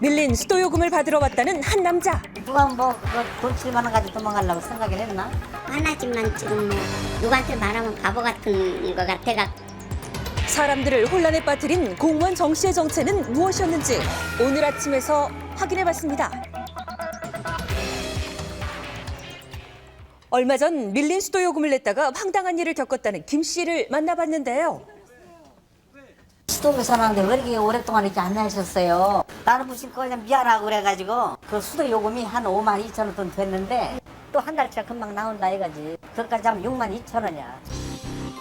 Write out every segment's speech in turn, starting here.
밀린 수도요금을 받으러 왔다는 한 남자. 누가 뭐 그거 돈 7만 원 가지고 도망가려고 생각을 했나? 하나지만 지금 뭐 누구한테 말하면 바보 같은 것 같아가. 사람들을 혼란에 빠뜨린 공무원 정 씨의 정체는 무엇이었는지 오늘 아침에서 확인해봤습니다. 얼마 전 밀린 수도요금을 냈다가 황당한 일을 겪었다는 김 씨를 만나봤는데요. 수도를 사는데 왜 이렇게 오랫동안 이렇게 안 내셨어요? 나는 무슨 그냥 미안하고 그래가지고 그 수도 요금이 한 5만 2천 원 돈 됐는데 또 한 달치가 금방 나온다 이거지. 그것까지 하면 6만 2천 원이야.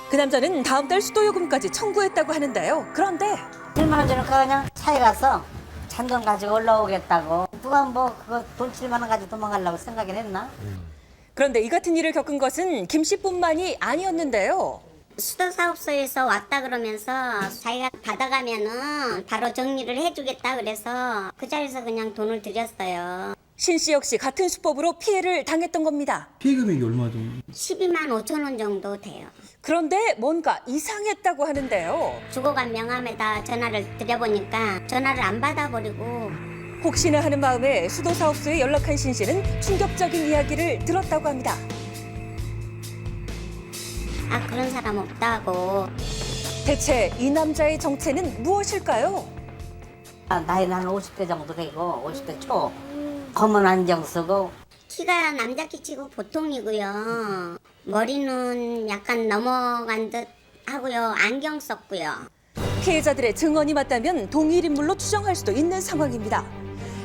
그 남자는 다음 달 수도요금까지 청구했다고 하는데요. 그런데 7만 원 주니까 그냥 차에 가서 잔돈 가지고 올라오겠다고. 누가 뭐 그거 돈 7만 원 가지고 도망가려고 생각을 했나? 그런데 이 같은 일을 겪은 것은 김 씨뿐만이 아니었는데요. 수도사업소에서 왔다 그러면서 자기가 받아가면은 바로 정리를 해주겠다 그래서 그 자리에서 그냥 돈을 드렸어요. 신 씨 역시 같은 수법으로 피해를 당했던 겁니다. 피해 금액이 얼마 정도? 12만 5천 원 정도 돼요. 그런데 뭔가 이상했다고 하는데요. 주고간 명함에다 전화를 드려보니까 전화를 안 받아버리고. 혹시나 하는 마음에 수도사업소에 연락한 신 씨는 충격적인 이야기를 들었다고 합니다. 아, 그런 사람 없다고. 대체 이 남자의 정체는 무엇일까요? 나이는 한 50대 정도 되고 50대 초. 검은 안경 쓰고 키가 남자 키치고 보통이고요. 머리는 약간 넘어간 듯 하고요. 안경 썼고요. 피해자들의 증언이 맞다면 동일 인물로 추정할 수도 있는 상황입니다.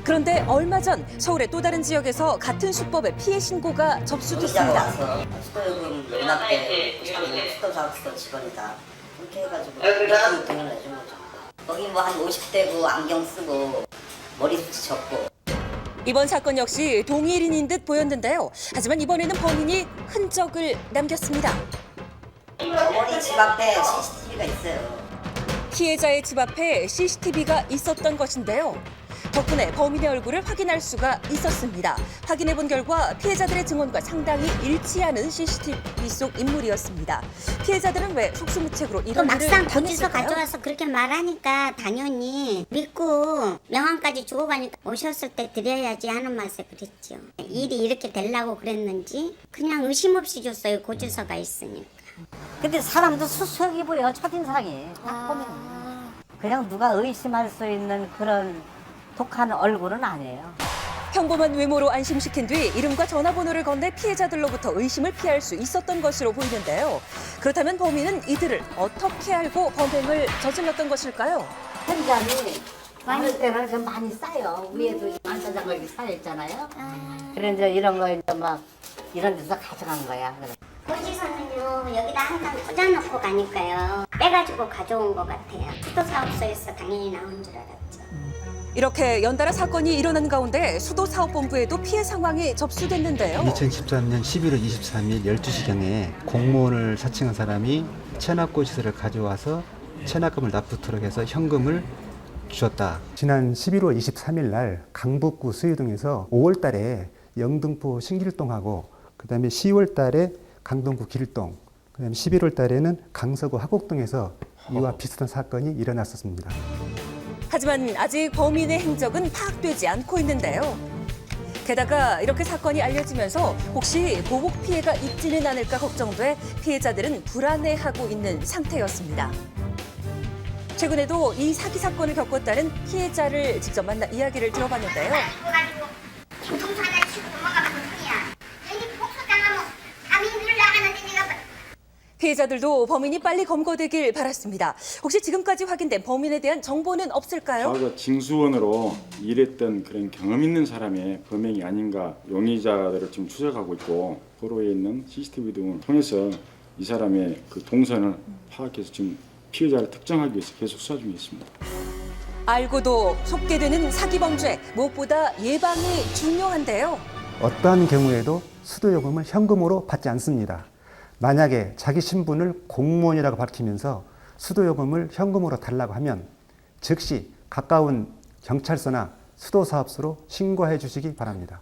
그런데 얼마 전 서울의 또 다른 지역에서 같은 수법의 피해 신고가 접수됐습니다. 수도요금 연합 때 자기는 수도사업소 직원이다. 그렇게 해가지고 등을 내준 거죠. 거기 뭐 한 50대고 안경 쓰고 머리숱이 적고. 이번 사건 역시 동일인인 듯 보였는데요. 하지만 이번에는 범인이 흔적을 남겼습니다. 어머니 집 앞에 CCTV가 있어요. 피해자의 집 앞에 CCTV가 있었던 것인데요. 덕분에 범인의 얼굴을 확인할 수가 있었습니다. 확인해본 결과 피해자들의 증언과 상당히 일치하는 CCTV 속 인물이었습니다. 피해자들은 왜 속수무책으로 또 이런 일을 막상 거기서 당했을까요? 가져와서 그렇게 말하니까 당연히 믿고 명함까지 주고 가니까 오셨을 때 드려야지 하는 맛에 그랬죠. 일이 이렇게 되려고 그랬는지 그냥 의심 없이 줬어요. 고지서가 있으니까. 근데 사람도 수수하게 보여 첫인상이 딱 보면 그냥 누가 의심할 수 있는 그런 독한 얼굴은 아니에요. 평범한 외모로 안심시킨 뒤 이름과 전화번호를 건네 피해자들로부터 의심을 피할 수 있었던 것으로 보이는데요. 그렇다면 범인은 이들을 어떻게 알고 범행을 저질렀던 것일까요? 현장이 많을 때는 좀 많이 쌓여. 위에도 안짜장거 이렇게 쌓여있잖아요. 그래 이제 이런 거 이제 막 이런 데서 가져간 거야. 그래. 고지서는요 여기다 항상 꽂아놓고 가니까요. 빼가지고 가져온 것 같아요. 수도사업소에서 당연히 나온 줄 알았죠. 이렇게 연달아 사건이 일어난 가운데 수도사업본부에도 피해 상황이 접수됐는데요. 2013년 11월 23일 12시경에 공무원을 사칭한 사람이 체납고지서를 가져와서 체납금을 납부토록 해서 현금을 주었다. 지난 11월 23일 날 강북구 수유동에서 5월 달에 영등포 신길동하고 그다음에 10월 달에 강동구 길동, 그다음에 11월 달에는 강서구 화곡동에서 이와 비슷한 사건이 일어났었습니다. 하지만 아직 범인의 행적은 파악되지 않고 있는데요. 게다가 이렇게 사건이 알려지면서 혹시 보복 피해가 있지는 않을까 걱정돼 피해자들은 불안해하고 있는 상태였습니다. 최근에도 이 사기 사건을 겪었다는 피해자를 직접 만나 이야기를 들어봤는데요. 가지고 김통수 하나 치고 도망가면 그뿐이야. 괜히 복수당하면 감히 늘 나가는데 내가 피해자들도 범인이 빨리 검거되길 바랐습니다. 혹시 지금까지 확인된 범인에 대한 정보는 없을까요? 과거 징수원으로 일했던 그런 경험 있는 사람의 범행이 아닌가 용의자들을 지금 추적하고 있고 도로에 있는 CCTV 등을 통해서 이 사람의 그 동선을 파악해서 지금 피해자를 특정하기 위해서 계속 수사 중에 있습니다. 알고도 속게 되는 사기 범죄, 무엇보다 예방이 중요한데요. 어떠한 경우에도 수도요금을 현금으로 받지 않습니다. 만약에 자기 신분을 공무원이라고 밝히면서 수도요금을 현금으로 달라고 하면 즉시 가까운 경찰서나 수도사업소로 신고해 주시기 바랍니다.